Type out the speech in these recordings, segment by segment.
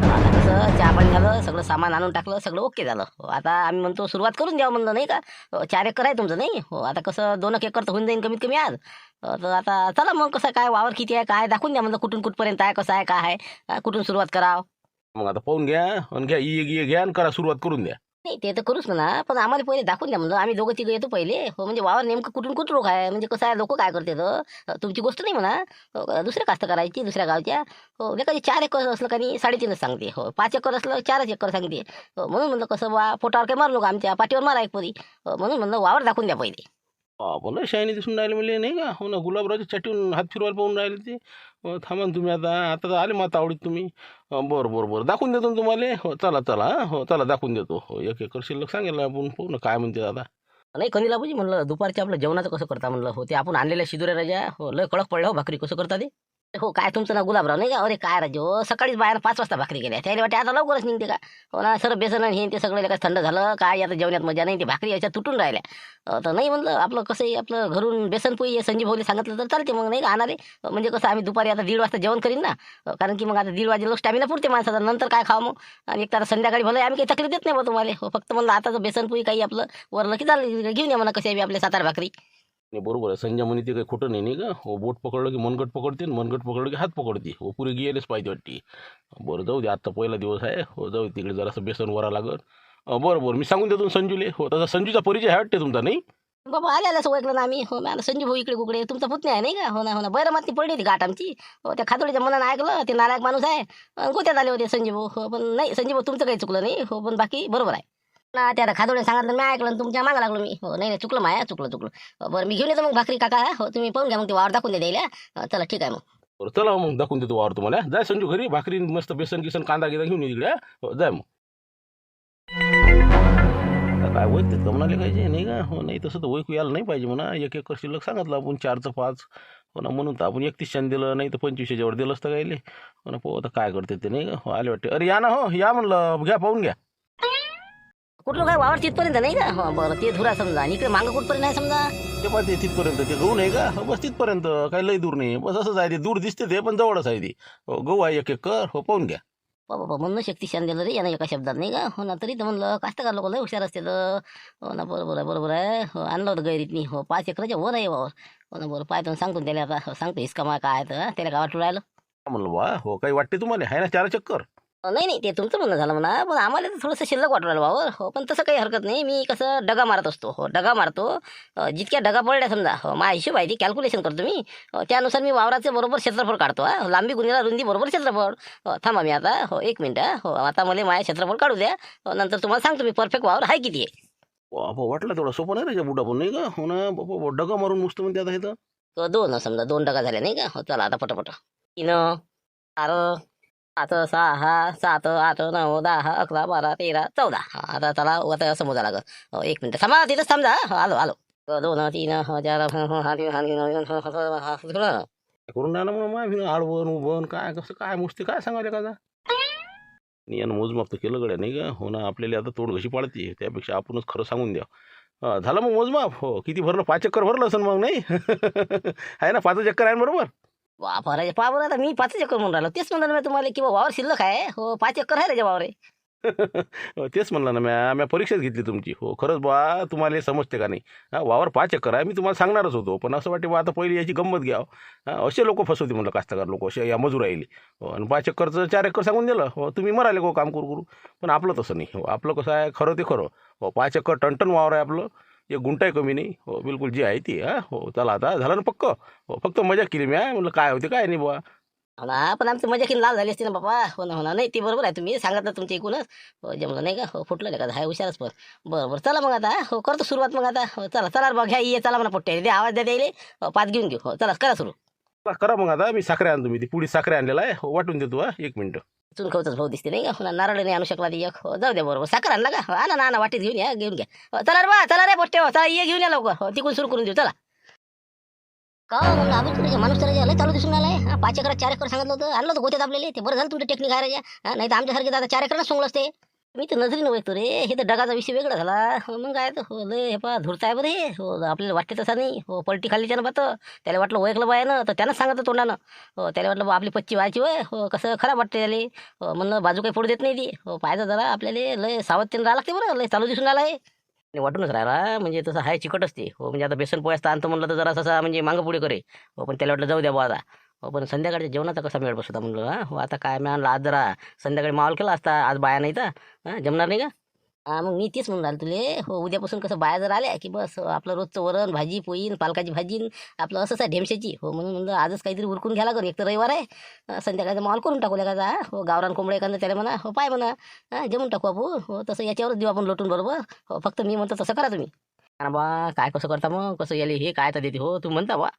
आता कसं चहा पाणी झालं, सगळं सामान आणून टाकलं, सगळं ओके झालं. हो, आता आम्ही म्हणतो सुरुवात करून द्यावं म्हणलं नाही का. 4 एकर आहे तुमचं नाही. हो, आता कसं 2 एक एकर तर होऊन जाईल कमीत कमी आज. तर आता चला मग कसं काय वावर किती आहे काय दाखवून द्या म्हणलं कुठून कुठपर्यंत आहे कसं आहे काय आहे. कुठून सुरुवात करावं. मग आता पाहून घ्या आणि घ्या ई घ्या आणि करा सुरुवात करून द्या. नाही ते तर करूच म्हणा, पण आम्हाला पहिले दाखवून द्या म्हणलं. आम्ही दोघं तिघं येतो पहिले. हो, म्हणजे वावर नेमकं कुठून कुठं रोग आहे म्हणजे कसं आहे लोक काय करतात. तुमची गोष्ट नाही म्हणा. दुसऱ्या कास्तकाराची दुसऱ्या गावच्या. हो, एखादी 4 एकर असलं का नाही 3.5च सांगते. हो, 5 एकर असलं 4च एकर सांगते. हो, म्हणून म्हणलं कसं बा पोटावर काही मारू नका आमच्या पाठीवर मारा एक परी. म्हणून म्हणलं वावर दाखवून द्या पहिले. आपण शायनी दिसून राहिले म्हणजे नाही का. हो ना, गुलाबरावची चटून हात फिरवायला पाहून राहिले ते. थांबा ना तुम्ही आता आता तर आले माता आवडीत तुम्ही. बरं बरं बरं दाखवून देतो ना तुम्हाला. हो चला चला हो चला दाखवून देतो. हो 1 एकर शिल्लक सांगेल आपण पाहू ना काय म्हणते दादा. नाही कनिला बाबूजी म्हणलं दुपारच्या आपलं जेवणाचं कसं करता म्हणलं. हो, ते आपण आणलेल्या शिदोऱ्या राजा हो लय कडक पडल्या हो भाकरी कसं करता ते. हो, काय तुमचं ना गुलाबराव नाही का. अरे काय राजे हो, सकाळीच बाहेर 5 वाजता भाकरी केल्या त्याला वाटते आता लवकरच निघते का. हो ना, सर बेसन आणि हे ते सगळं काय थंड झालं काय आता जेवणात मजा नाही. ते भाकरी याच्या तुटून राहिल्या. तर नाही म्हणलं आपलं कसं आहे आपलं घरून बेसन पोळी संजीव भाऊला सांगितलं तर चालते मग नाही का आणारे. म्हणजे कसं आम्ही दुपारी आता 1:30 वाजता जेवण करीन ना. कारण की मग आता 1:30 वाजेला स्टॅमिना पुरते माणसाचा नंतर काय खावं मग. आणि एक तर आता संध्याकाळी भलं आम्ही काही तकलीफ देत नाही बा तुम्हाला. हो, फक्त म्हणलं आता बेसन पोळी काही आपलं वरलं की चाललं घेऊन या म्हणा कसे आपले 7-8 भाकरी. नाही बरोबर आहे संजय म्हणे ते काही खोटं नाही नाही का. हो बोट पकडलं की मनगट पकडते आणि मनगट पकडलं की हात पकडते. हो पुरे गेलेच पाहिजे वाटते. बरं जाऊ दे आत्ता पहिला दिवस आहे. हो जाऊ दे तिकडे जरासं बेसन वरा लागत. बरं बरं मी सांगून देतो ना संजूले. हो तसा संजूचा परिचय आहे वाटते तुमचा नाही. बाबा आल्यालाच ओळखलं ना आम्ही. हो ना, संजीव भाऊ इकडे कुकडे तुमचा पुतण्या आहे नाही का. हो ना हो ना, बरं माती पडली होती गाठ आमची. हो, त्या खातोडीच्या मनानं ऐकलं ते नालायक माणूस आहे. गोत्यात आले होते संजीव भाऊ. हो, पण नाही संजीव भाऊ तुमचं काही चुकलं नाही. हो, पण बाकी बरोबर आहे ना. त्या खातोडीने सांगितलं मी ऐकलं आणि तुमच्या मागा लागलो मी. हो, नाही नाही चुकलं माया चुकलं चुकलं. बरं मी घेऊन येतो मग भाकरी काका. हो, तुम्ही पाहून घ्या मग ते वावर दाखवून द्या द्यायला. चला ठीक आहे मग. बरं चला मग दाखवून देतो वावर तुम्हाला. जाय संजू घरी भाकरी मस्त बेसन गिसन कांदा गिदा घेऊन ये तिकडे. हो जाय मग. आता काय वय ते कमनाले पाहिजे नाही का. हो नाही तसं तर वैकू यायला नाही पाहिजे म्हणा. 1 एकर शिल्लक सांगितलं आपण 4चं 5. हो ना म्हणून तर आपण 31 दिलं नाही तर 25 वर दिलं असतं गायले. हो ना पाहू आता काय करते ते नाही का. हो आले वाटते. अरे या ना हो या म्हणलं घ्या पाहून घ्या. कुठलं काय वावर तिथपर्यंत नाही का. हो बरं ते धुरा समजा आणि इकडे मागं कुठपर्यंत नाही समजा. ते पाहते तिथपर्यंत ते गहू नाही का. हो बस तिथपर्यंत काही लई दूर नाही. बस असंच आहे ते दूर दिसते ते पण जवळच आहे ते. हो गहू आहे 1 एकर. हो पाहून घ्या. बाबा म्हणून शक्ती शान दिलं रे यानं एका शब्दात नाही का. हो ना, तरी तर म्हणलं कास्तकार लोक लय हुशार असते तर. हो ना बरोबर आहे बरोबर आहे. हो, आणलं होतं गैरीतनी. हो 5 एकराच्या वर आहे वावर. हो ना बरं पाहतो सांगतो त्याला आता. हो, सांगतो हिसका मा काय तर त्याला गावात राहिलं. म्हणलं बा हो काही वाटते तुम्हाला आहे ना 4 चक्कर. नाही नाही ते तुमचं म्हणणं झालं म्हणा, पण आम्हाला तर थोडंसं शिल्लक वाटू राहिलं वावर. हो, पण तसं काही हरकत नाही. मी कसं डगा मारत असतो. हो डगा मारतो. जितक्या डगा पडल्या समजा हो माझा हिशोब आहे ती कॅल्क्युलेशन करतो मी. त्यानुसार मी वावराचं बरोबर क्षेत्रफळ काढतो. लांबी गुणिला रुंदी बरोबर क्षेत्रफळ. थांबा मी आता. हो 1 मिनिट. हो आता मला माझ्या क्षेत्रफळ काढू द्या. नंतर तुम्हाला सांगतो मी परफेक्ट वावर आहे किती आहे. बाबा वाटलं तेवढं सोपं नाही रे बुडा पण नाही का. हो ना बाबा डगा मारून नुसतं म्हणते आता हे तर. 2 समजा 2 डगा झाल्या नाही का. हो चला आता पटापट. 3 4 5 6 7 8 9 10 11 12 13 14. आता चला आता असं मोजा लागत. हो 1 मिनिट थांबा तिथंच थांबा. हो आलो आलो. 2 3 4 करून राहिला म्हणून माय आडवण उभण काय कसं काय मुस्ती काय सांगायला का. यानं मोजमाप तर केलं गड्या नाही का. हो ना आपल्याला आता तोंड कशी पाडते त्यापेक्षा आपणच खरं सांगून द्या. झालं मग मोजमाप. हो किती भरलं 5 चक्कर भरलं असेल मग नाही. आहे ना 5 चक्कर आहे बरोबर. बापरे पहा बरं आता मी 5 एकर म्हणून राहिलो. तेच म्हणलं ना मी तुम्हाला की वावर शिल्लक आहे. हो 5 एकर आहे रे वावर आहे. तेच म्हणलं ना म्या परीक्षाच घेतली तुमची. हो खरंच बा तुम्हाला हे समजते का नाही. वावर 5 एकर आहे मी तुम्हाला सांगणारच होतो पण असं वाटते बा आता पहिली याची गंमत घ्यावं. असे लोक फसवते म्हणलं कास्तकार लोक असे या मजूर राहिले. हो आणि 5 एकरचं 4 एकर सांगून दिलं. हो तुम्ही मराले गो काम करू करू. पण आपलं तसं नाही. हो आपलं कसं आहे खरं ते खरं. हो 5 एकर टनटन वावर आहे आपलं. 1 गुंठाही कमी नाही. हो बिलकुल जी आहे ती. हो चला आता झालं ना पक्क. हो फक्त मजा केली मी म्हणलं काय होते काय नाही बुवा. हो ना पण आमची मजा की लाल झाली असते ना बाबा. हो ना हो ना नाही ती बरोबर आहे तुम्ही सांगितलं तुमच्या एकूणच. हो जमलं नाही का. हो फुटलं का हाय हुशारच पण. बरं बरं चला मग आता. हो करतो सुरुवात मग आता. हो चला चला बघ घ्या ये चला म्हणा पोट्टे दे आवाज द्या द्यायले. 5 घेऊन घेऊ. हो चला करा सुरू. चला, करा मग आता मी साखरे आणतो मी ती पुढी साखरे आणलेला आहे. हो वाटून देतो 1 मिनिट. चून खवतच भाऊ दिसते नाही का. हो ना नारळ नाही आणू शकला ती एक. हो जाऊ द्या बरोबर साखर आणला का. हो आणा ना आणा वाटीत घेऊन या घेऊन घ्या. हो चला रे बा चला रे पोट्टे. हो चला ये घेऊन या लवकर. हो तिकून सुरू करून देऊ चला. का मग आम्ही तुझ्या माणूस तर लय चालू दिसून आलाय. 5 एकर 4 एकर सांगितलं होतं आणलं होतं गोत्यात आपल्याला. ते बरं झालं तुमचं टेक्निक आहे राजा. नाही तर आमच्यासारखे आता 4 एकरच सोंगलं असते. मी तर नजरेनं बघतो रे, हे तर डगाचा विषय वेगळा झाला. हो मग काय तर हो लय हे पहा धूर्त आहे बरं हे. हो आपल्याला वाटते तसा नाही. हो पलटी खाल्ली त्यानं पाहतं. त्याला वाटलं ओळखलं बायानं तर त्यानंच सांगितलं तोंडानं. हो त्याला वाटलं बा आपली पच्ची व्हायची वय. हो कसं खराब वाटते त्याला. हो म्हणलं बाजू काही पडू देत नाही ती. हो पाहायचं जरा आपल्याला लय सावधतेनं राहावं लागते बरं. लय चालू दिसून राहिला हे. आणि वाटूनच राहिला म्हणजे तसं हाय चिकट असते. हो म्हणजे आता बेसन पोळ्याचा आणतो म्हणलं तर जरा तसा म्हणजे मागं पुढे करे. हो पण त्याला वाटलं जाऊ द्या बुवा आता. हो पण संध्याकाळच्या जेवणाचा कसा मेळ बसवता म्हणलं हो आता काय मी आणलं आज जरा संध्याकाळी माहोल केला असता. आज बाया नाही तर जमणार नाही का? मग मी तेच म्हणून राहिलो तुले. हो उद्यापासून कसं बाया जर आल्या की बस आपलं रोजचं वरण भाजी पोळी न पालकाची भाजी न आपलं असंच आहे ढेमशाची. हो म्हणून म्हणलं आजच काहीतरी उरकून घ्यायला लागेल. एक तर रविवार आहे. संध्याकाळचा माहोल करून टाकू का हो गावरान कोंबडे एखादं त्याला म्हणा हो पाय म्हणा जमून टाकू आपण. हो तसं याच्यावरच देऊ आपण लोटून बरोबर. हो फक्त मी म्हणतो तसं करा तुम्ही. बा काय कसं करता मग कसं याले हे काय तर देते हो तू म्हणता बा.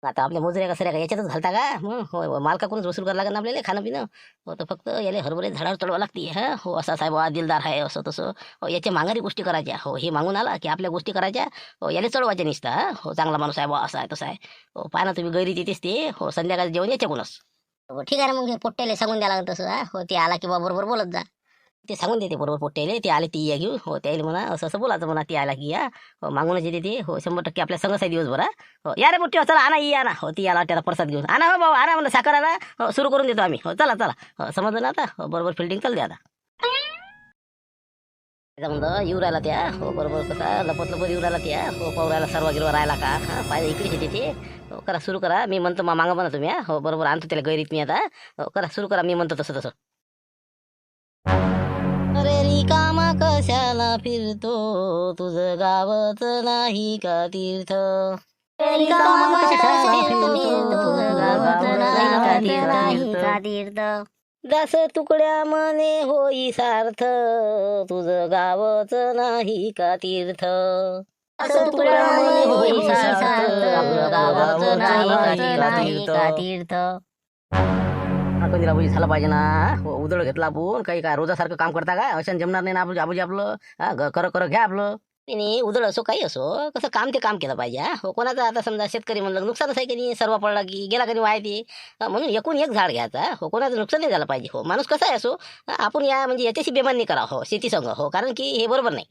आता आपल्या मजुऱ्या कसं का याच्यातच घालता का मग हो मालकाकडूनच वसूल करायला लागेल ना आपल्याला खाणं पिणं. हो तर फक्त याला हरभरे झाडावर चढवावं लागते. हो असा साहेब दिलदार आहे असं तसं. हो याच्या माघारी गोष्टी करायच्या. हो हे मागून आला की आपल्या गोष्टी करायच्या. हो याला चढवायच्या निसता. हो चांगला माणूस आहे बा असा आहे तसा आहे. हो पाहा ना तुम्ही गैरी तिथेच ते हो संध्याकाळी जेवण याच्याकडूनच. हो ठीक आहे ना मग पोट्ट्याला सांगून द्या लागेल तसं. हो ते आला की बा बरोबर बोलत जा. ते सांगून देते बरोबर पोट्ट्याले ते आले ती या घेऊ. हो त्याला म्हणा असं असं बोलायचं म्हणा ती आला की या. हो मागूनच येते ते. हो 100% आपल्या संगच आहे दिवसभर. हो या रे पोट्टी चला आणा या ना. हो ती आला त्याला प्रसाद घेऊन आणा हो भाऊ आणा म्हणलं साखर आणा. हो सुरू करून देतो आम्ही. हो चला चला. हो समजलं ना आता. हो बरोबर फिल्डिंग चालते आता. त्याचा म्हणलं येऊ राहिला त्या. हो बरोबर कसा लपत लपत येऊ राहिला त्या. हो पाहू राहिला सर्व गिरवा राहिला का पाहिजे इकडेच येते ते. हो करा सुरू करा मी म्हणतो मागं म्हणा तुम्ही हो बरोबर आणतो त्याला गैरीत मी आता. हो करा सुरू करा मी म्हणतो तसं तसं. अरे रिकामा कशाला फिरतो तुझं गावच नाही का तीर्थ. रिकामा कशाला फिरतो तुझं गावच नाही का तीर्थ. दास तुकड्या मने होई सार्थ तुझं गावच नाही का तीर्थ. दास तुकड्या मने होई सार्थ तुझं गावच नाही का तीर्थ. कंदीला बुजी झालं पाहिजे ना. हो उदळ घेतला आपण काही काय रोजासारखं काम करता का अशाने जमणार नाही ना आपण आबूजी आपलं. कर कर घ्या आपलं. नाही उदळ असो काही असो कसं काम ते काम केलं पाहिजे. हो कोणाचं आता समजा शेतकरी म्हणलं नुकसानच आहे की नाही सर्व पडला की गेला कधी वाय ते. म्हणून एकूण एक झाड घ्यायचा. हो कोणाचं नुकसान नाही झालं पाहिजे. हो माणूस कसा आहे असो आपण या म्हणजे याच्याशी बेमान नाही करा हो शेती संघ. हो कारण की हे बरोबर नाही.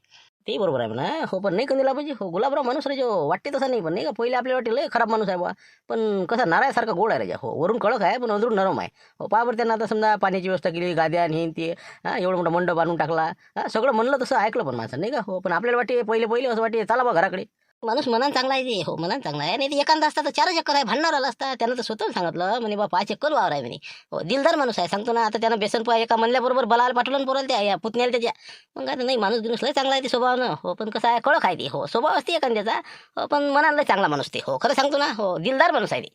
ते बरोबर आहे म्हणा. हो पण नाही कंदीला पाहिजे. हो गुलाबराव माणूस रे जो वाटते तसा नाही पण नाही का पहिले आपल्याला वाटते लय खराब माणूस आहे बा. पण कसा नारायसारखा गोड आहे रे. हो वरून कडक आहे पण अजून नरम आहे. हो पहा बरं त्यांना आता समजा पाण्याची व्यवस्था केली गाद्या आणि हे ते एवढं मोठा मंडप बांधून टाकला. सगळं म्हणलं तसं ऐकलं पण माणसं नाही का. हो पण आपल्याला वाटते पहिले पहिले असं वाटते चला बा घराकडे. माणूस मनान चांगला आहे ते. हो मनान चांगला आहे नाही ते एखादा असता तर 4 एकर आहे भांडणार आला असता. त्यानं तर स्वतः सांगितलं म्हणे बा 5 एकर वावर आहे म्हणे. हो दिलदार माणूस आहे सांगतो ना. आता त्यानं बेसन पोहा एका म्हणल्याबरोबर बलाला पाठवलं पोराला त्या या पुतण्याला त्याच्या. मग आता नाही माणूस गिणूस लय चांगला आहे ते स्वभावानं. हो पण कसं आहे कडक आहे ते. हो स्वभाव असते एखाद्याचा. हो पण मनाला लय चांगला माणूस ते. हो खरं सांगतो ना. हो दिलदार माणूस आहे ते.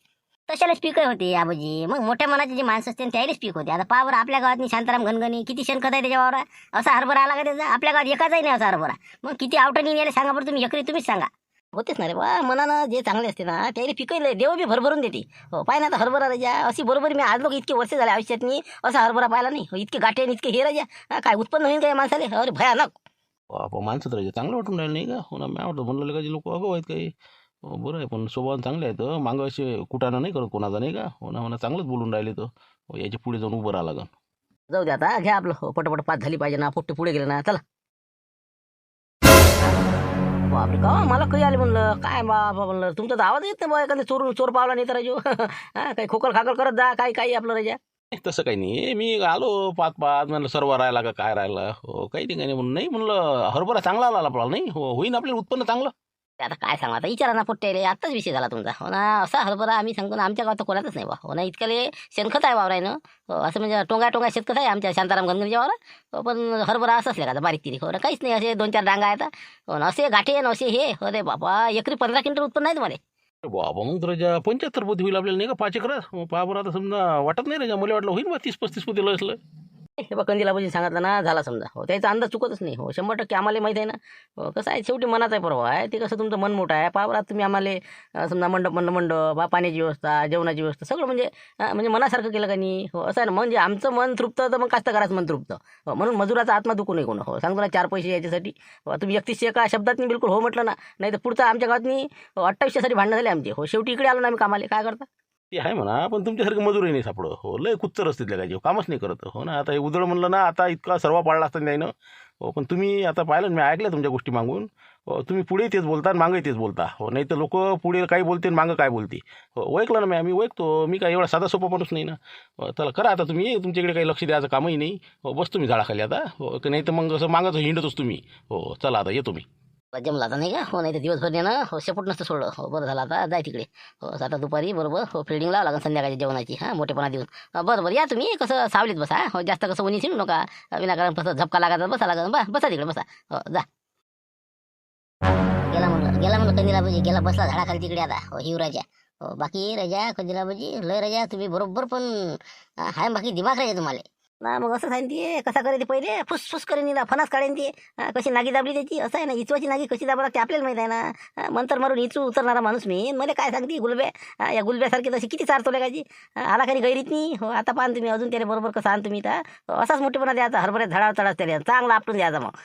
तशालाच पीक होते आबाजी. मग मोठ्या मनाचे जे माणसं असते त्यालाच पीक होते. आता पावर आपल्या गावात शांताराम घनगणी किती शेणखत आहे त्याच्या वावरा. असा हरभरा आला का त्याचा आपल्या गावात एकाचाही नाही असा हरभरा. मग किती आवटणी यायला सांगा बरं तुम्ही एकरी तुम्हीच सांगा. होतेच ना रे बा मनानं जे चांगले असते ना त्याला पिकवले देव बी भरभरून देते. हो पाय ना आता हरभरा राजा अशी बरोबर मी आज लोक इतके वर्ष झाले आयुष्यातनी असा हरभरा पाहिला नाही. हो, इतके गाठे आणि इतके हे राजा काय उत्पन्न होईल काय माणसाले अरे भयानक. बापा माणसं तर चांगलं वाटून राहिलं नाही का. हो ना मी आवडतं म्हणलं का लोक अगो आहेत काही. हो बरं आहे पण स्वभाव चांगले आहेत. मागं असे कुटाणा नाही करत कोणाचा नाही का. हो ना चांगलंच बोलून राहिले तर. हो याच्या पुढे जाऊन उभं राहा लागन. जाऊ दे आता घ्या आपलं. हो पटपट पास झाली पाहिजे ना पोट्टे पुढे गेले ना चला. बापरे का मला काही आले म्हणलं काय बाबा म्हणलं तुमचा तर आवाज येत नाही बा एखादा चोर पावला नाही तर राजू. काही खोकल खाकल करत जा काही काही आपलं राजा. तसं काही नाही मी आलो पाच पाच म्हणलं सर्व राहिला का काय राहिलं. हो काही नाही काही नाही म्हणून नाही म्हणलं हरभरा चांगला आला आपल्याला नाही. हो होईन आपल्याला उत्पन्न चांगलं. ते आता काय सांगा आता विचारा ना पोट्टे आत्ताच विषय झाला तुमचा. हो ना असा हरभरा आम्ही सांगतो ना आमच्या गावात तर कोणातच नाही बा. हो ना इतकले शेणखत आहे वावरायनं. हो असं म्हणजे टोंगा शेतखत आहे आमच्या शांताराम घनगणीच्या वावरात. हो पण हरभरा असं असले का बारीक तिरी. हो ना काहीच नाही असे 2-4 डांगा आहेत. हो ना असे गाठे असे हे हो रे बाबा एकरी 15 क्विंटल उत्पन्न आहे तुम्हाला. बाबा मग तर 75 पोती होईल आपल्याला नाही का 5 एकरात. पहा बरं आता समजा वाटत नाही राजा मला वाटलं होईल बा 30-35 पोती असलं. हे बा कंदीला म्हणजे सांगितलं ना झाला समजा. हो त्याचा अंदाज चुकतच नाही. हो 100% आम्हाला माहीत आहे ना. हो कसं आहे शेवटी मनाचा आहे परवा आहे ते कसं तुमचं मन मोठं आहे पहा बरं तुम्ही आम्हाला समजा मंडप पाण्याची व्यवस्था जेवणाची व्यवस्था सगळं म्हणजे म्हणजे मनासारखं केलं का नाही. हो असं आहे ना म्हणजे आमचं मन तृप्त तर मग कास्तकाराचं मन तृप्त. हो म्हणून मजुराचा आत्मा दुखू नये कोण. हो सांगतो ना 4 पैसे याच्यासाठी. हो तुम्ही 31 एका शब्दात नाही बिलकुल हो म्हटलं ना नाही तर पुढचा आमच्या गावात 28साठी भांडणं झाले आमचे. हो शेवटी इकडे आलो ना आम्ही कामाले काय करता. ते आहे म्हणा, पण तुमच्यासारखं मजुरी नाही सापडं. हो, लय कुच्चर असते त्या काय कामच नाही करत. हो ना, आता हे उदळ म्हणलं ना, आता इतका सर्व पाळला असता त्यानं. हो, पण तुम्ही आता पाहिलं ना, मी ऐकलं तुमच्या गोष्टी मागून. हो, तुम्ही पुढे तेच बोलता आणि मागे तेच बोलता. हो, नाही तर लोकं पुढे काही बोलते आणि मागं काय बोलते. हो, ओळखलं ना मी, आम्ही ओळखतो. मी काय एवढा साधा सोपा माणूस नाही ना. हो, चला करा आता तुम्ही. तुमच्याकडे काही लक्ष द्यायचं कामही नाही. हो, बस तुम्ही झाडाखाली आता. हो, नाही तर मग असं मागंच हिंडतोच तुम्ही. हो, चला आता येतो मी. जमला आता नाही का हो, नाही तर दिवसभर ना हो शेपूट नसतं सोडलं. हो बरं झालं आता जाय तिकडे. हो आता दुपारी बरोबर हो फिल्डिंग लावा लागेल संध्याकाळची जेवणाची मोठेपणा देऊन. बरं बरं या तुम्ही कसं सावलीत बसा. हो जास्त कसं उन्ही शिणू नका. विनाकारण कसं झपका लागायचा बसा लागेल बसा तिकडे बसा. हो जा. गेला म्हणलं कंदिलाबाजी गेला बसला झाडाखाली तिकडे आता हो हिवराजा. हो बाकी राजा कंदिलाबाजी लय राजा तुम्ही बरोबर पण हाय बाकी दिमाग राजा तुम्हाला. ना मग असं सांग ते कसा करे ते पहिले फुसफुस करेन निला फणस काढेन ते. कशी नागी दाबली त्याची असं आहे ना इचवाची नागी कशी दाबा लागते आपल्याला माहित आहे ना. मंतर मारून इचू उतरणारा माणूस मी मला काय सांगते गुलब्या. या गुलब्यासारखी तशी किती चारतो लेकाची. आला खाली गैरीत नाही हो आता पाहा तुम्ही अजून त्याला बरोबर कसं आण तुम्ही तर असाच मोठेपणा द्यायचा हरभऱ्यात झाडावर चढाच त्याला चांगला आपटून द्यायचा मग.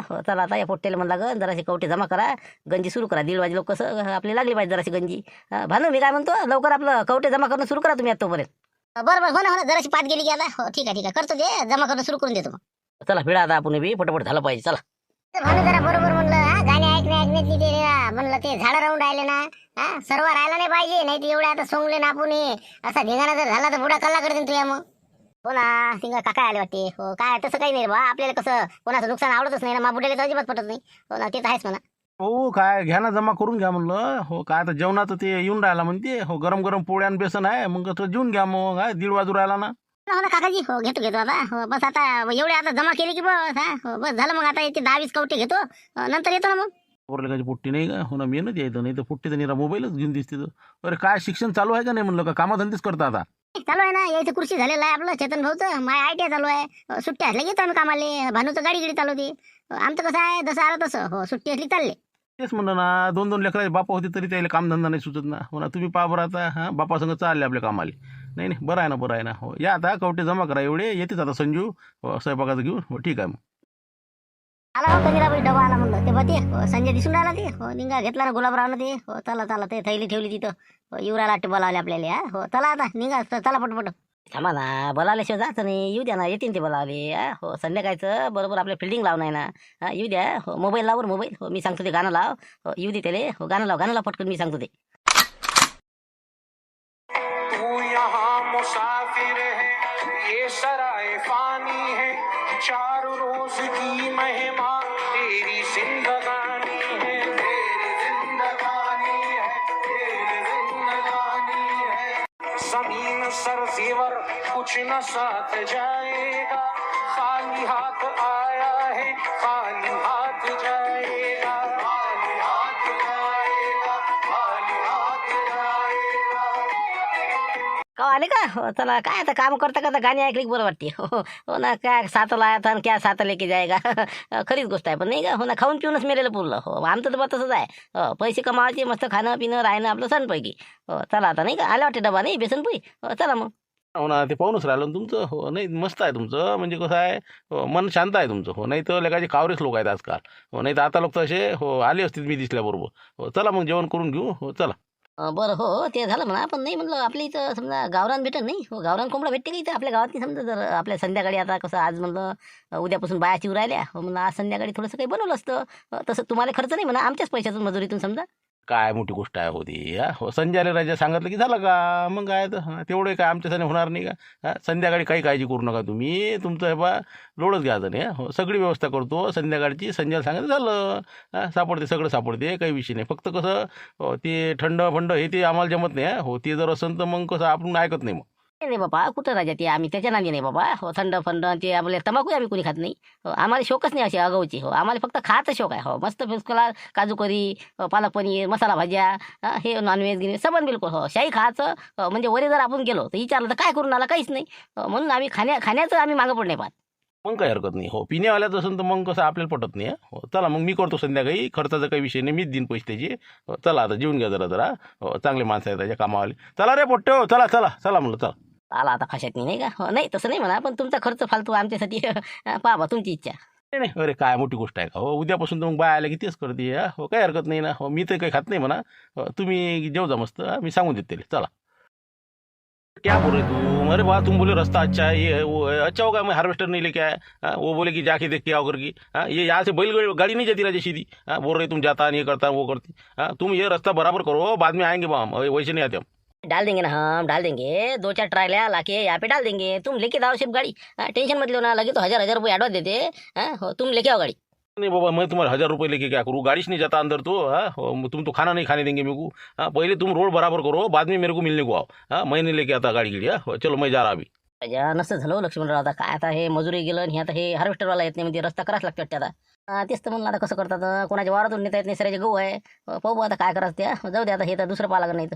हो चला आता या पोट्टेला म्हणला गं जराशी कवटे जमा करा. गंजी सुरू करा 1:30 वाजे लोक कसं आपली लागली पाहिजे जराशी गंजी. भानू मी काय म्हणतो लवकर आपलं कवटे जमा करणं सुरू करा तुम्ही आता तोपर्यंत. बरं बरं हो ना जराशी पाठ गेली की आता हो ठीक आहे करतो ते जमा करणं सुरू करून देतो मग. चला भिडा आता आपण बी पटपट झालं पाहिजे चला. म्हणून जरा बरोबर म्हणलं गाणे ऐकण्यात नाही ते म्हणलं ते झाडं राहून राहिले ना. सर्व राहायला नाही पाहिजे नाही तर एवढे आता सोंगले ना आपण असा धिंगाणा जर झाला तर बुडा कल्ला करते तुया मग. हो ना सिंगा काका आले वाटते हो काय तसं काही नाही रे बा आपल्याला कसं कोणाचं नुकसान आवडतच नाही ना मा बुड्याला तर अजिबात पटत नाही. हो ना ते तर आहेच म्हणा. हो काय घ्या ना जमा करून घ्या म्हणलं. हो काय आता जेवणाचं ते येऊन राहिला म्हणते. हो गरम गरम पोळ्या आणि बेसन आहे मग तो जेवून घ्या मग. 1:30 वाजू राहिला ना. हो ना काकाजी हो घेतो आता हो बस आता एवढे आता जमा केले की बस हो बस झालं मग आता याचे 10-20 कवटे घेतो. नंतर येतो ना मग. पोरलेकाची पुट्टी नाही का हो ना मेहनत यायचं नाही तर पुट्टी तर निरा मोबाईलच घेऊन दिसते तर. अरे काय शिक्षण चालू आहे का नाही म्हणलं का कामाधंदेच करता आता. चालू आहे ना यायचं कृषी झालेलं आहे आपलं चेतन भाऊचं माय ITI चालू आहे. सुट्टी असल्या की येतो आम्ही कामाले भानूचं गाडी गिडी चालवते. आमचं कसं आहे जसं आलं तसं हो सुट्टी असली चालले. तेच म्हणलं ना 2-2 लेकराचे बापा होते तरी त्याला कामधंदा नाही सुचत ना. हो ना तुम्ही पहा बरं आता हां बापासंग चालले आपल्या कामाले. नाही नाही बरं आहे ना बरं आहे ना. हो या आता कवटे जमा करा एवढे येतेच आता संजू. हो स्वयंपाकाचं घेऊन हो ठीक आहे मग. आला हो कंदिरा डबा आला म्हणलं ते बते संजय दिसून राहिला ते हो निघा घेतला ना गुलाबरावनं ते हो चला चला ते थैली ठेवली तिथं. हो युवराला टिबा लावले आपल्याला हो चला आता निघा चला पटपट. थांबा ना बोलावल्याशिवाय जायचं नाही येऊ द्या ना येतील ते बोलावले हो संध्याकाळचं बरोबर आपल्या फिल्डिंग लावून आहे ना. येऊ द्या हो मोबाईल लावर मोबाईल हो मी सांगतो ते गाणं लाव. हो येऊ दे त्याले हो गाणं लाव पटकन मी सांगतो ते. तू यहाँ मुसाफिर है ये सराय फानी है चार रोज की महिमा तेरी जिंदगानी है तेरी जिंदगानी है तेरी जिंदगानी है जमीन सर जेवर कुछ न साथ जाएगा खाली हाथ आया है खाली हाथ जाएगा खाली हाथ जाएगा खाली हाथ जाएगा. का आले का हो चला काय आता काम करता करता गाणी ऐकली की बरं वाटते. हो ना काय साताला आया आणि क्या साता लेके जायगा. खरीच गोष्ट आहे पण नाही का हो ना खाऊन पिऊनच मेलेलं पुरलं हो आमचं तर बा तसंच आहे. हो पैसे कमावायचे मस्त खाणं पिणं राहणं आपलं सणपैकी. हो चला आता नाही का आल्या वाटते डबा नाही बेसनपोळी हो चला मग. हो ना ते पाहूनच राहिलं ना तुमचं. हो नाही मस्त आहे तुमचं म्हणजे कसं आहे. हो, मन शांत आहे तुमचं. हो नाही तर लेकाचे कावरेच लोक आहेत आजकाल. हो नाही तर आता लोक तसे हो आले असतील मी दिसल्याबरोबर. हो चला मग जेवण करून घेऊ. हो चला. बरं हो ते झालं म्हणा पण नाही म्हणलं आपल्या इथं समजा गावरान भेटत नाही हो गावरान कोंबडा भेटते का इथं आपल्या गावात नाही समजा जर आपल्या संध्याकाळी आता कसं आज म्हणलं उद्यापासून बाया चिव राहिल्या हो म्हणलं आज संध्याकाळी थोडंसं काही बनवलं असतं. तसं तुम्हाला खर्च नाही म्हणा आमच्याच पैशातून मजुरीतून समजा. काय मोठी गोष्ट आहे होती. हो संजयला राजा सांगितलं की झालं का मग काय तर तेवढे काय आमच्यासाठी होणार नाही का. संध्याकाळी काही काळजी करू नका तुम्ही. तुमचं हे बा लोडच घ्यायचं नाही. हो सगळी व्यवस्था करतो संध्याकाळची. संजयला सांगितलं झालं. सापडते सगळं सापडते काही विषय नाही. फक्त कसं ते थंड फंड हे ते आम्हाला जमत नाही. हो ते जर असेल तर मग कसं आपण ऐकत नाही मग. नाही बाबा कुठं राजा ते आम्ही त्याच्या नांदी नाही बाबा हो थंड फंड ते आपल्याला तंबाखू आम्ही कोणी खात नाही. हो आम्हाला शोकच नाही अशी आगाऊची. हो आम्हाला फक्त खायचा शोक आहे. हो मस्त फिसकला काजू करी पालक पनीर मसाला भाज्या हे नॉनव्हेज गिन सबन बिलकुल हो शाही खायचं. म्हणजे वरी जर आपण गेलो तर विचारलं तर काय करून आला काहीच नाही. म्हणून आम्ही खाण्याचं आम्ही मागं पड नाही पाहत. मग काही हरकत नाही. हो पिण्यावाल्याचं असेल तर मग कसं आपल्याला पटत नाही. हो चला मग मी करतो संध्याकाळी. खर्चाचा काही विषय नाही मीच देईन पैसे त्याचे. हो चला आता जेवून घ्या जरा. हो चांगले माणसं आहेत त्याच्या कामावाले. चला रे पोट्टे हो चला चला चला म्हणलं चला. आला आता खाशात नाही का हो नाही तसं नाही म्हणा पण तुमचा खर्च फालतू आमच्यासाठी पहा बा तुमची इच्छा. नाही नाही अरे काय मोठी गोष्ट आहे का. हो उद्यापासून तर मग बाय आल्या की तेच करते. हो काही हरकत नाही ना. हो मी तर काही खात नाही म्हणा. तुम्ही जेव जा मस्त. मी सांगून देते चला. क्या बोल रहे तुम? अरे वाह, तुम बोले रास्ता अच्छा है, ये है, वो है, अच्छा होगा मैं हार्वेस्टर नहीं लेके आया। हाँ, वो बोले कि जाके देख के आओ करके। हाँ, ये यहाँ से गाड़ी नहीं जाती राजे सीधी। हाँ, बोल रहे तुम जाता नहीं करता वो करती। हाँ, तुम ये रास्ता बराबर करो, बाद में आएंगे हम, वैसे नहीं आते हम। डाल देंगे ना, हम डाल देंगे, 2-4 ट्रायला लाके यहाँ पे डाल देंगे, तुम लेके जाओ सिर्फ गाड़ी। टेंशन मत लो ना, लगे तो 1000 रुपये एडवांस देते। हो, तुम लेके आओ गाड़ी। नहीं बाबा, मैं तुम्हारे 1000 रुपये लेके क्या करूँ? गाड़ी से नहीं जाता अंदर तो। हाँ, तुम तो खाना नहीं खाने देंगे मेरे को। हाँ, पहले तुम रोड बराबर करो, बाद में मेरे को मिलने को आओ। हाँ, मैं नहीं लेके आता गाड़ी गिड़ी। हाँ, चलो मैं जा रहा अभी। राजा नसतं झालं लक्ष्मणराव, आता काय आता हे मजुरी गेलं आणि आता हे हार्वेस्टरवाला येत नाही, म्हणजे रस्ता करायच लागतो वाटतं आता. तेच तर म्हणलं आता कसं करतात, कोणाच्या वावरातून नेता येत नाही, सराचे गहू आहे. पाहू आता काय करायचं त्या, जाऊ दे आता, हे तर दुसरं पाहा लागत नाही तर.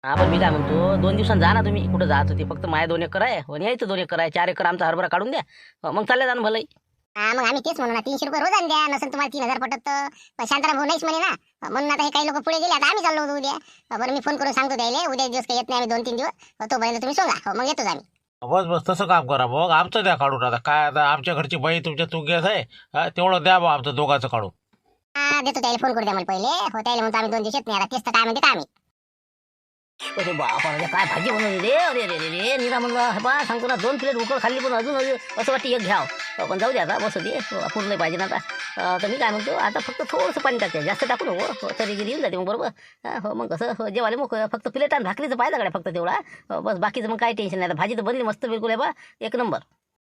हा पण मी काय म्हणतो, 2 दिवसांनी जा ना तुम्ही, कुठं जात होती, फक्त माझ्या 2 एकर आहे आणि यायचं 2 एकर आहे, 4 एकर आमचा हरभरा काढून द्या. मग चालले जा ना भलंही. मग आम्ही तेच म्हणू ना, 300 रुपये रोज द्या, नसेल तुम्हाला 3000 पटत तर. पण शांताराम भाऊ नाहीच म्हणे ना, म्हणून आता हे काही लोक पुढे गेले, आता आम्ही चाललो होतो उद्या. बरं मी फोन करून सांगतो त्याला, उद्या दिवस काही येत नाही आम्ही 2-3 दिवस, तोपर्यंत तुम्ही सोंगा, मग येतोच आम्ही. बस बस तसं काम करा मग, आमचं द्या काढून. आता काय, आता आमच्या घरची बाई तुमच्या तुग्यास आहे. हा, तेवढं द्या बा आमचं दोघांचं काढून. देतो त्याला, फोन करू द्या मला पहिले. हो, त्याला म्हणतो आम्ही 2 दिवस येत नाही, आता तेच तर काय म्हणते काय आम्ही. अरे बापा, काय भाजी बनवली रे, अरे रे रे रे, निरा म्हणला हे बा सांगतो ना, 2 प्लेट उकळ खाल्ली, पण अजून असं वाटतं एक घ्याव. पण जाऊ दे आता, बस दे, पूर्ण पाहिजे ना आता. तर मी काय म्हणतो, आता फक्त थोडंसं पाणी टाकते, जास्त टाकू नको, तरी गिरी येऊन जाते मग बरोबर. हो, मग कसं जेवाले मग फक्त प्लेट आणि भाकरीचं पाहिजे गाड्या फक्त तेवढा. बस बाकीचं मग काय टेन्शन नाही, आता भाजी तर बनली मस्त बिलकुल आहे बा, 1 नंबर.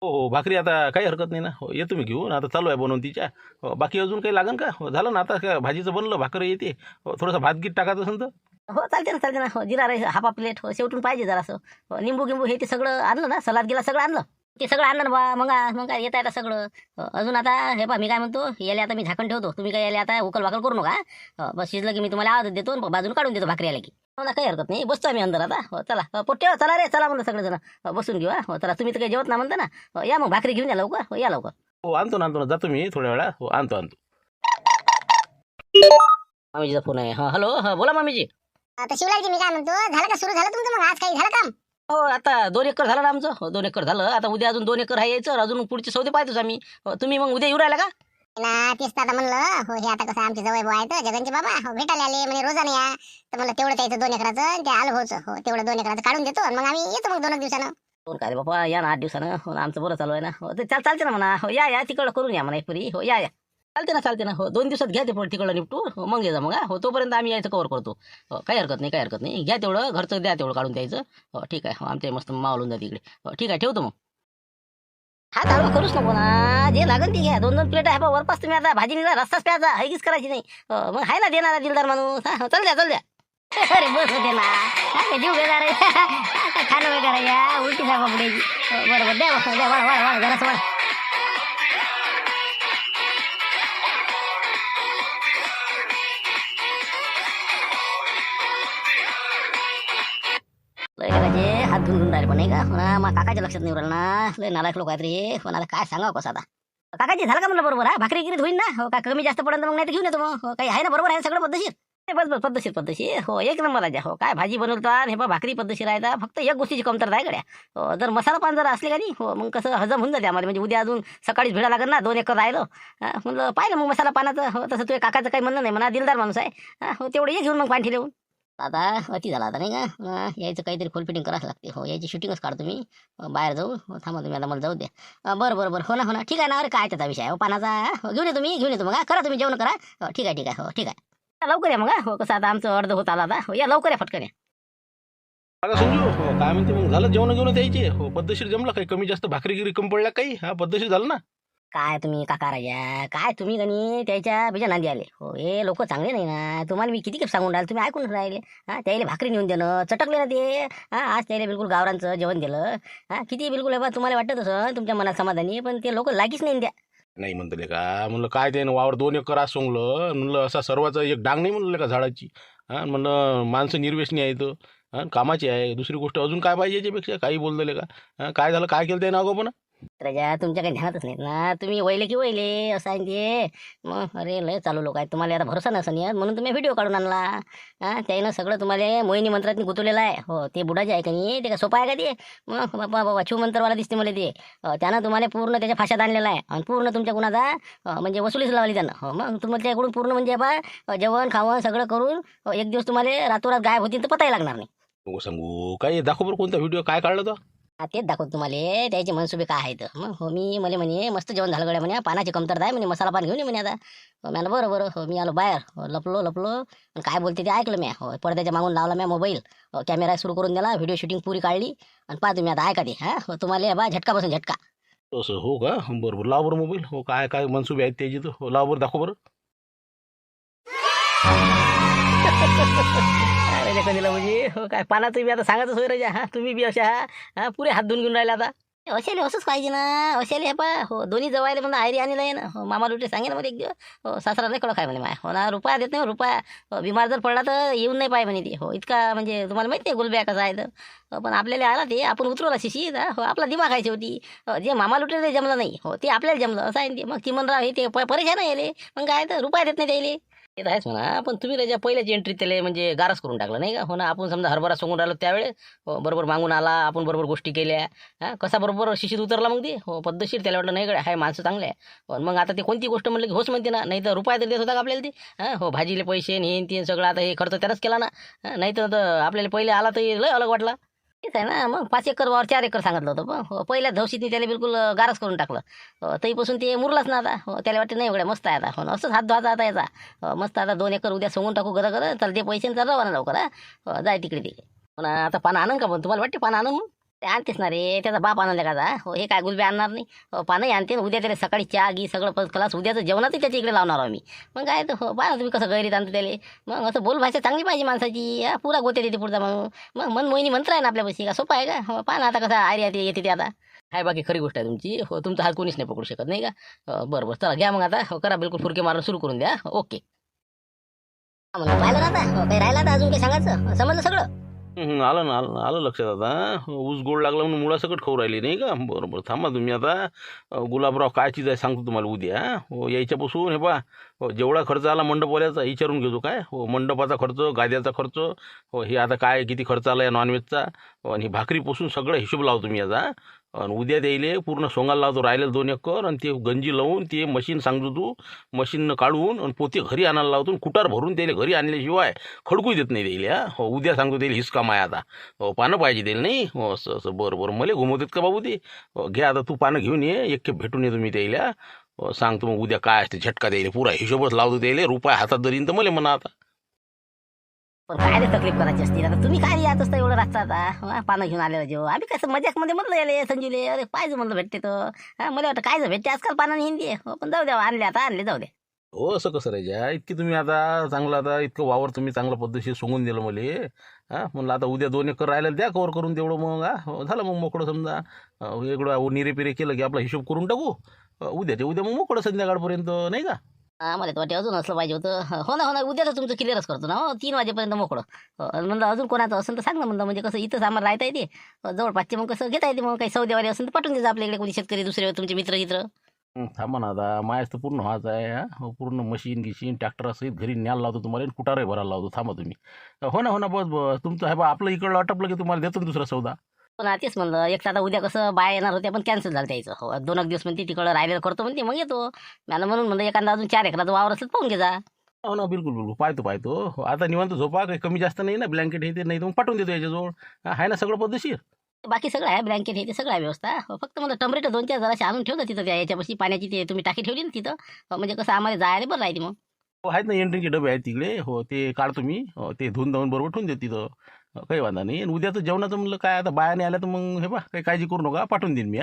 हो हो, भाकरी आता काही हरकत नाही ना. हो, येतो मी घेऊन, आता चालू आहे बनवून तिच्या. हो, बाकी अजून काही लागन का? हो, झालं ना आता, काय भाजीचं बनलं, भाकर येते. हो, थोडंसं भातगीत टाकायचं असेल तर. हो चालते ना, चालते ना. हो, जिरा राईस हाफ प्लेट, हो शेवटून पाहिजे जरासं. हो, निंबू गिंबू हे ते सगळं आणलं ना, सलाद गेला सगळं आणलं. ते सगळं आणलं ना बा, मग काय येता येतं सगळं. अजून आता हे बा, मी काय म्हणतो, याला आता मी झाकण ठेवतो, तुम्ही काय याला आता उकल वाकल करू नका. बस शिजलं की मी तुम्हाला आवाज देतो, बाजून काढून देतो भाकरी आल्या की. हो ना, काही हरकत नाही, बसतो आम्ही अंदर आता. हो चला पोट्टे, चला रे, चला म्हणलं सगळेजण, बसून घेऊ. हो चला, तुम्ही तर काही जेवत ना म्हणता ना, या मग भाकरी घेऊन या लवकर. हो या लवकर. हो, आणतो ना, जातो मी थोड्या वेळा. हो, आणतो. मामीजीचा फोन आहे. हा हॅलो, हा बोला मामीजी. तर शिवलालजी मी काय म्हणतो, झालं का सुरू झालं तुमचं, मग आज काही झालं काम? हो आता 2 एकर झालं ना आमचं. हो 2 एकर झालं, आता उद्या अजून 2 एकर आहे यायचं, अजून पुढचे सौदे पाहतोच आम्ही. तुम्ही मग उद्या येऊ राहिला का? ना तेच तर आता म्हणलं, हो हे आता कसं आमचे जवळ भाऊ आहेत जगनचे बाबा, हो भेटायला आले म्हणे रोजाने या. तर म्हणलं तेवढं त्याचं 2 एकराचं आणि ते आलं भाऊचं, हो तेवढं 2 एकराचं काढून देतो आणि मग आम्ही येतो मग 2 दिवसानं. कोण काय रे बाबा, या ना 8 दिवसानं. हो ना, आमचं बरं चालू आहे ना. हो ते चालते ना म्हणा. हो या तिकडं करून या म्हणा एक परी. हो या चालते ना. हो 2 दिवसात घ्या ते पण तिकडं निपटू. हो मग ये जा मग. हो तोपर्यंत आम्ही यायचं कव्हर करतो. हो काही हरकत नाही. घ्या तेवढं घरचं, द्या तेवढं काढून द्यायचं. हो ठीक आहे. हो आमच्या मस्त मावलून जाते इकडे. हो ठीक आहे, ठेवतो मग. हा चालू करूच नको ना, जे लागेल ते घ्या. 2-2 प्लेट आहे बा, वरपास तुम्ही आता भाजी निघा, रस्ताच प्यायचा, हैगीच करायची नाही. मग आहे ना देणारा दिलदार माणूस. हा चल द्या. अरे बस होते ना, काय जीव घेणार आहे. काय खाणं वगैरे या उलटी साहेब बाबड्याची. बरोबर द्या वाढ जरासं वाढ. लय करायचे हात धुवून राहिले पण नाही का. हो मग काकाच्या लक्षात नाही राहिलं ना, लय नालायक लोक आहेत रे. हो ना, काय सांगावं कसं आता. काकाजी झालं का म्हणलं बरोबर. हा भाकरी गिरीत होईल ना. हो का कमी जास्त पडलं मग नाही तर घेऊन येतो मग. हो काही आहे ना, बरोबर आहे सगळं पद्धतशीर. बस पद्धतशीर. हो 1 नंबर राजा. हो काय भाजी बनवतात हे बा, भाकरी पद्धतशीर आहे. फक्त एक गोष्टीची कमतरता आहे गड्या. हो जर मसाला पान जर असले का नाही, हो मग कसं हजम होऊन जाते आम्हाला. म्हणजे उद्या अजून सकाळीच भिडा लागेल ना, 2 एकर राहिलं. म्हणलं पाहिलं मग मसाला पानाचं. हो तसं तुझ्या काकाचं काही म्हणणं नाही म्हणा, दिलदार माणूस आहे. हो तेवढं ये घेऊन मग पाणी ठेवून. आता अति झाला आता नाही का. यायचं काहीतरी फुल फिटिंग करावं लागते. हो याची शूटिंगच काढतो मी. बाहेर जाऊ. थांबा तुम्ही आता, मला जाऊ द्या. बरं हो ना ठीक आहे ना. अरे काय त्याचा विषय आहे पानाचा. हो घेऊन येतो मग. करा तुम्ही जेवण करा. हो ठीक आहे. हो ठीक आहे, लवकर या मग. हो कसं आता आमचं अर्ध होत आला आता. हो या लवकर या, फटकन या. आता समजू. हो काय म्हणते मग, झालं जेवण घेऊन द्यायचे. हो पद्धतशीर जमलं, काही कमी जास्त भाकरी गिरी कमी पडल्या काही. हा पद्धतशीर झालं ना. काय तुम्ही काका राजा, काय तुम्ही गणी त्याच्या बिजा नांदी आले. हो हे लोक चांगले नाही ना. तुम्हाला मी किती सांगून राहिले, तुम्ही ऐकून राहिले. त्याला भाकरी नेऊन देणं चटकले ना ते. आज त्याला बिलकुल गावरांचं जेवण दिलं. किती बिलकुल आहे बा, तुम्हाला वाटत असं तुमच्या मनात समाधानी, पण ते लोक लागीच नाही द्या. नाही म्हणतले का, म्हणलं काय त्यानं वावर 2 एकर आज सोंगलं. म्हणलं असा सर्वाचा एक डांग नाही म्हणलं का झाडाची. म्हणलं माणसं निर्व्यसनी आहेत, कामाची आहे. दुसरी गोष्ट अजून काय पाहिजे याच्यापेक्षा, काही बोलले का. काय झालं, काय केलं त्यानं अगोपण. राजा तुमच्या काही ध्यानातच नाहीत ना. तुम्ही वैले की वैले असं आहे ते. मग अरे लय चालू लोक आहेत, तुम्हाला आता भरोसा नसेल यात, म्हणून तुम्ही व्हिडिओ काढून आणला. त्यानं सगळं तुम्हाला मोहिनी मंत्रात गुतवलेलं आहे. हो ते बुडाचे आहे का नाही, ते का सोपं आहे का ते. मग बाबा मंत्रवाला दिसते मला ते. त्यानं तुम्हाला पूर्ण त्याच्या फाशात आणलेला आहे आणि पूर्ण तुमच्या गुणाचा म्हणजे वसुलीच लावली त्यानं. हो मग तुमच्या इकडून पूर्ण म्हणजे बा जेवण खावण सगळं करून 1 दिवस तुम्हाला रातोरात गायब होतील तर पताही लागणार नाही. नको सांगू काय दाखव बरं कोणता व्हिडिओ काय काढला तो तेच दाखवतो तुम्हाला त्याचे मनसुबे काय आहेत मग हो मी मला म्हणे मस्त जेवण झालं गड्या म्हणे पानाची कमतरता आहे म्हणे मसाला पान घेऊन ये म्हणे आता मला बरं बरं हो मी आलो बाहेर लपलो पण काय बोलते ते ऐकलं मी हो पडद्याच्या मागून लावला मी मोबाईल कॅमेरा सुरू करून दिला व्हिडिओ शूटिंग पुरी काढली आणि पहा तुम्ही आता ऐका ते हा तुम्हाला बा झटका बसून झटका असं हो का बरोबर लाव बरं मोबाईल हो काय काय मनसुबे आहेत त्याची तर हो लाव बरं दाखव बरं राजा कधीला म्हणजे हो काय पानाचं बी आता सांगायचं सोय राजा हा तुम्ही बी अशा हा पुरे हात धुवून घेऊन राहिले आता अशाले असंच पाहिजे ना अशाले हे पा हो दोन्ही जवायला म्हणजे आयरी आणलं आहे ना हो मामा लुटे सांगेल मध्ये एक दिवस हो सासरा नाही कळलं काय म्हणे माय हो ना रुपया देत नाही रुपया बिमार जर पडला तर येऊन नाही पाहिजे म्हणे ते हो इतका म्हणजे तुम्हाला माहिती आहे गुलब्या कसा आहे तर पण आपल्याला आला ते आपण उतरवला शिशी हो आपला दिमाग खायची होती जे मामा लुटे ते जमलं नाही हो ते आपल्याला जमलं असं आहे ते मग चिमनराव हे ते परेशान यायले मग काय तर रुपया देत नाही त्याला ते तर आहेच म्हणा पण तुम्ही त्याच्या पहिल्याची एंट्री त्याला म्हणजे गारच करून टाकलं नाही का हो ना आपण समजा हरभरा सोंगून राहिलो त्यावेळेस हो बरोबर मागून आला आपण बरोबर गोष्टी केल्या हा कसा बरोबर शिशीत उतरला मग ते हो पद्धतशीर त्याला वाटलं नाही गड्या हाय माणसं चांगले आहे पण मग आता ते कोणती गोष्ट म्हणलं की होच म्हणते ना नाही तर रुपया तरी देत होता का आपल्याला ते हां हो भाजीले पैसे हे ते सगळं आता हे खर्च त्यानंच केला ना नाही तर आपल्याला पहिले आला तर लय अलग वाटला तेच आहे ना मग 5 एकर वावर 4 एकर सांगितलं होतं पण हो पहिल्या धवशीतनी त्याला बिलकुल गारच करून टाकलं तरीपासून ते मुरलाच ना आता हो त्याला वाटतं नाही एवढ्या मस्त आहे आता हो असंच हात धुवायचा आता याचा मस्त आता 2 एकर उद्या सोंगून टाकू गरं चल ते पैसे चाल रवाना लवकर जाय तिकडे पण आता पानं आणून का पण तुम्हाला वाटते पानं आणून मग ते आणतेच ना रे त्याचा बाप आणला का हो हे काय गुलबे आणणार नाही पानंही आणते उद्या त्याला सकाळी चहा घी सगळं फर्स्ट क्लास उद्याचं जेवणातही त्याच्या इकडे लावणार आम्ही मग काय तर हो पाहा तुम्ही कसं गैरीत आणतो त्याला मग असं बोल भाषा चांगली पाहिजे माणसाची पुरा गोते देते पुढचा मग मन मोहिनी मंत्र आहे ना आपल्यापाशी का सोपा आहे का हो पाहा ना आता कसं आर्या ते येते ते आता काय बाकी खरी गोष्ट आहे तुमची हो तुमचा हात कोणीच नाही पकडू शकत नाही का बरं चला घ्या मग आता हो करा बिलकुल फुरके मारून सुरू करून द्या ओके पाहिलं ना आता काही राहिलं आता अजून काही सांगायचं समजलं सगळं आलं ना आलं लक्षात आता ऊस गोड लागला म्हणून मुळासकट खाऊ राहिली नाही का बरोबर थांबा तुम्ही आता गुलाबराव काय चीज आहे सांगतो तुम्हाला उद्या हो यायच्यापासून हे पहा हो जेवढा खर्च आला मंडपवाल्याचा विचारून घेतो काय हो मंडपाचा खर्च गाद्याचा खर्च हो हे आता काय किती खर्च आला आहे नॉनव्हेजचा आणि भाकरीपासून सगळं हिशोब लावतो तुम्ही याचा आणि उद्या द्यायले पूर्ण सोंगाला लावतो राहिलेलं 2 एकर आणि ते गंजी लावून ते मशीन सांगतो तू मशीननं काढून आणि पोते घरी आणायला लावतो कुटार भरून त्याला घरी आणल्याशिवाय खडकू देत नाही द्यायला हो उद्या सांगतो त्याला हिसका माय आता हो पानं पाहिजे त्याला नाही हो असं असं बरं मला घुमवतात का बाबू ते घ्या आता तू पानं घेऊन ये एक भेटून ये तुम्ही त्याला सांगतो मग उद्या काय असते झटका द्यायला पुरा हिशोबच लावतो त्याला रुपये हातात धरीन तर मला म्हणा आता पण काय रे तकलीफ करायची असते आता तुम्ही काय यात असता एवढं रास्ता आता पानं घेऊन आलेलं जेव आम्ही कसं मजाकमध्ये म्हणलं याले संजूले अरे पाहिजे म्हणलं भेटते तर मला वाटतं काय भेटते आजकाल पानं हिंदी हो पण जाऊ द्या आणले जाऊ द्या हो असं कसं राहायच्या इतकी तुम्ही आता चांगलं आता इतकं वावर तुम्ही चांगल्या पद्धतीने सोंगून दिलं मला म्हणलं आता उद्या 2 एकर राहिलं द्या कवर करून तेवढं मग हो झालं मग मोकळं समजा एवढं निरेपिरे केलं की आपला हिशोब करून टाकू उद्याच्या उद्या मग मोकळं संध्याकाळपर्यंत नाही का मला तर वाटते अजून असलं पाहिजे होतं हो ना उद्याच तुमचं क्लिअरच करतो ना हो 3 वाजेपर्यंत मोकळं म्हणलं अजून कोणाचं असेल तर सांग ना म्हणलं म्हणजे कसं इथंच आम्हाला राहता येते जवळपासचे मग कसं घेता येते मग काही सौदेवाले असेल तर पाठवून द्यायचं आपल्याकडे कोणी शेतकरी दुसरे तुमचे मित्र थांबा ना आता मायाच तर पूर्ण हाच आहे पूर्ण मशीन गिशीन ट्रॅक्टरसहित घरी न्यायला लावतो तुम्हाला कुटारही भरायला लावतो थांबा तुम्ही हो ना बस तुमचं आहे बा आपलं इकडलं अटपलं की तुम्हाला देतो दुसरा सौदा पण तेच म्हणलं एक आता उद्या कसं बाय येणार होते पण कॅन्सल झालं त्याचं हो 2 दिवस म्हणते तिकडं राहिलेलं करतो म्हणते मग येतो मला म्हणून म्हणलं एखादा अजून 4 एकराचा वावर असेल पाहून घे जा हो ना बिलकुल पाहतो आता निवांत झोपा काही कमी जास्त नाही ना ब्लँकेट हे ते नाही तर मग पाठवून देतो याच्याजवळ आहे ना सगळं पद्धतशीर बाकी सगळं आहे ब्लँकेट हे ते सगळं आहे व्यवस्था फक्त मला टमरेट 2-4 जराशी आणून ठेवलं तिथं त्या याच्यापाशी पाण्याची ते तुम्ही टाकी ठेवली ना तिथं म्हणजे कसं आम्हाला जायला बरं राहते मग हो आहेत ना एंट्रीचे डबे आहेत तिकडे हो ते काढतो मी ते धुवून धावून बरोबर ठेवून देतो तिथं काही वांधा नाही आणि उद्याचं जेवणाचं म्हणलं काय आता बायाने आल्या तर मग हे बा काही काळजी करू नका पाठवून देईन मी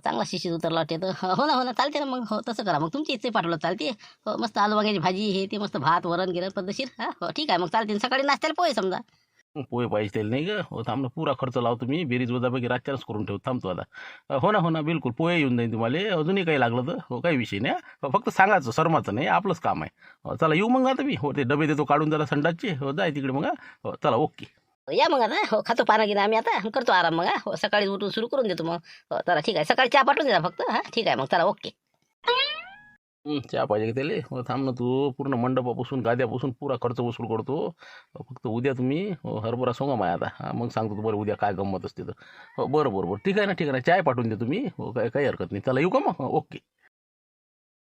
चांगला शिशीत उतरला वाटते तर हो ना चालते ना मग हो तसं करा मग तुमची इथे पाठवलं चालते हो मस्त आलू वांग्याची भाजी हे ते मस्त भात वरण गिरण पद्धतशीर हो ठीक आहे मग चालते सकाळी नाश्त्याला पोहे समजा पोहे पाहिजे त्याला नाही का हो थांब ना पुरा खर्च लावतो मी बेरीज वजापैकी रातच्याच करून ठेवतो थांबतो आता हो ना बिलकुल पोहे येऊन जाईल तुम्हाला अजूनही काही लागलं तर हो काही विषय नाही फक्त सांगायचं शर्माचं नाही आपलंच काम आहे चला येऊ मग आता मी हो ते डबे देतो काढून जरा संडासचे हो जाय तिकडे मग हो चला ओके या मग आता हो खातो पानं घेणं आम्ही आता करतो आराम मग हो सकाळी उठून सुरू करून देतो मग हो चला ठीक आहे सकाळी चहा पाठवून द्या फक्त ठीक आहे मग चला ओके चहा पाहिजे का त्याला हो थांब ना तू पूर्ण मंडपापासून गाद्यापासून पुरा खर्च वसूल करतो फक्त उद्या तुम्ही हरभरा सोंगा माय आता मग सांगतो तुम्हाला उद्या काय गंमत असते तर हो बरं ठीक आहे ना चाय पाठवून द्या तुम्ही हो काही हरकत नाही चला येऊ का मग ओके